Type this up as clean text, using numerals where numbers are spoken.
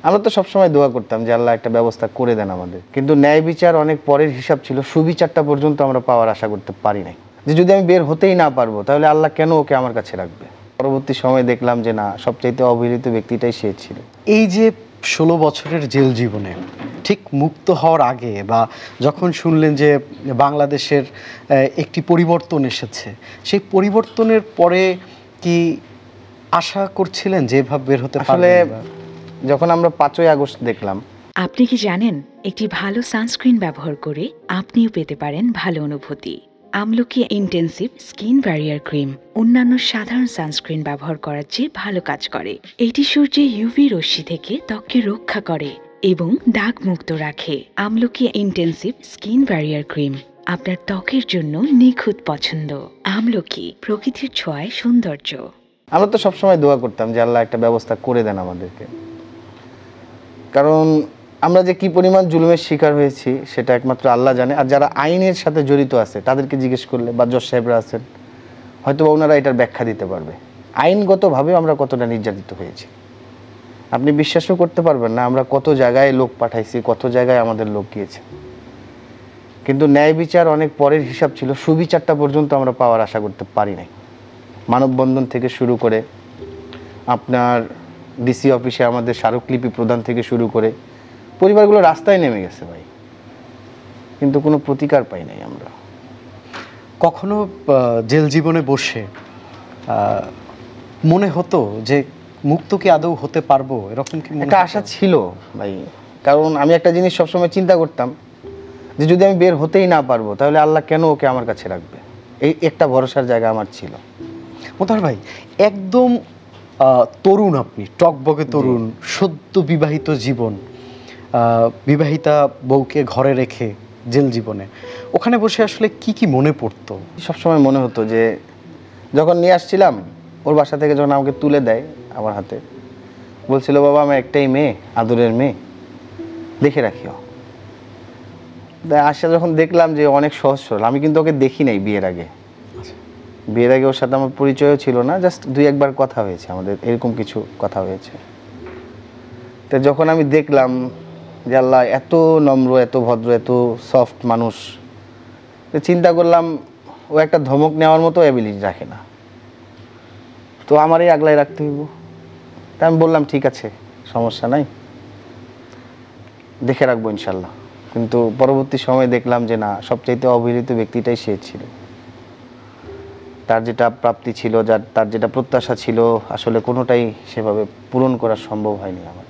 আমরা তো সবসময় দোয়া করতাম যে আল্লাহ একটা ব্যবস্থা করে দেন আমাদের, কিন্তু ন্যায় বিচার অনেক পরের হিসাব ছিল। সুবিচারটা পর্যন্ত আমরা পাওয়ার আশা করতে পারি নাই, যে যদি আমি বের হতেই না পারবো তাহলে আল্লাহ কেন ওকে আমার কাছে রাখবে। পরবর্তী সময় দেখলাম যে না, সবচাইতে অবহেলিত ব্যক্তিটাই সে ছিল। এই যে 16 বছরের জেল জীবনে ঠিক মুক্ত হওয়ার আগে বা যখন শুনলেন যে বাংলাদেশের একটি পরিবর্তন এসেছে, সেই পরিবর্তনের পরে কি আশা করছিলেন যে এভাবে বের হতে আসলে পারবেন? যখন আমরা 5ই আগস্ট দেখলাম, আপনি কি জানেন একটি ভালো সানস্ক্রিন ব্যবহার করে আপনিও পেতে পারেন ভালো অনুভূতি। আমলকি ইন্টেন্সিভ স্কিন ব্যারিয়ার ক্রিম অন্যান্য সাধারণ সানস্ক্রিন ব্যবহার করার চেয়ে ভালো কাজ করে। এটি সূর্যের ইউভি রশ্মি থেকে ত্বককে রক্ষা করে এবং দাগ মুক্ত রাখে। আমলকি ইন্টেন্সিভ স্কিন ব্যারিয়ার ক্রিম আপনার ত্বকের জন্য নিখুঁত পছন্দ। আমলকি, প্রকৃতির ছোঁয়ায় সৌন্দর্য। আমরা তো সবসময় দোয়া করতাম যে আল্লাহ একটা ব্যবস্থা করে দেন আমাদেরকে, কারণ আমরা যে কি পরিমাণ জুলুমের শিকার হয়েছি সেটা একমাত্র আল্লাহ জানে। আর যারা আইনের সাথে জড়িত আছে তাদেরকে জিজ্ঞেস করলে, বা জজ সাহেবরা আছেন, হয়তো ওনারা এটার ব্যাখ্যা দিতে পারবে আইনগতভাবে আমরা কতটা নির্যাতিত হয়েছি। আপনি বিশ্বাসও করতে পারবেন না, আমরা কত জায়গায় লোক পাঠাইছি, কত জায়গায় আমাদের লোক গিয়েছে, কিন্তু ন্যায় বিচার অনেক পরের হিসাব ছিল। সুবিচারটা পর্যন্ত আমরা পাওয়ার আশা করতে পারি নাই। মানববন্ধন থেকে শুরু করে আপনার ডিসি অফিসে আমাদের স্মারকলিপি প্রদান থেকে শুরু করে পরিবারগুলো রাস্তায় নেমে গেছে ভাই, কিন্তু কোনো প্রতিকার পাই নাই আমরা। কখনো জেল জীবনে বসে মনে হতো যে মুক্ত কি আদৌ হতে পারবো, এরকম কি একটা আশা ছিল ভাই, কারণ আমি একটা জিনিস সবসময় চিন্তা করতাম যে যদি আমি বের হতেই না পারবো তাহলে আল্লাহ কেন ওকে আমার কাছে রাখবে। এই একটা ভরসার জায়গা আমার ছিল। মোতাহার ভাই, একদম তরুণ, আপনি টকবকে তরুণ, সদ্য বিবাহিত জীবন, বিবাহিতা বউকে ঘরে রেখে জেল জীবনে ওখানে বসে আসলে কি কি মনে পড়তো? সবসময় মনে হতো যে যখন নিয়ে আসছিলাম ওর বাসা থেকে, যখন আমাকে তুলে দেয় আমার হাতে, বলছিল বাবা আমার একটাই মেয়ে, আদরের মেয়ে, দেখে রাখিও। আসা যখন দেখলাম যে অনেক সহজ সরল, আমি কিন্তু ওকে দেখি নাই বিয়ের আগে। বিয়ের আগে ওর সাথে আমার পরিচয়ও ছিল না, জাস্ট 2-1 বার কথা হয়েছে আমাদের, এরকম কিছু কথা হয়েছে। তো যখন আমি দেখলাম যে আল্লাহ এত নম্র, এত ভদ্র, এত সফট মানুষ, তো চিন্তা করলাম ও একটা ধমক নেওয়ার মতো অ্যাবিলিটি রাখে না, তো আমারই আগলায় রাখতে হইব। তা আমি বললাম ঠিক আছে, সমস্যা নাই, দেখে রাখবো ইনশাল্লাহ। কিন্তু পরবর্তী সময় দেখলাম যে না, সবচাইতে অবহেলিত ব্যক্তিটাই সে ছিল। তার যেটা প্রাপ্তি ছিল, তার যেটা প্রত্যাশা ছিল, আসলে কোনোটাই সেভাবে পূরণ করা সম্ভব হয়নি আমার।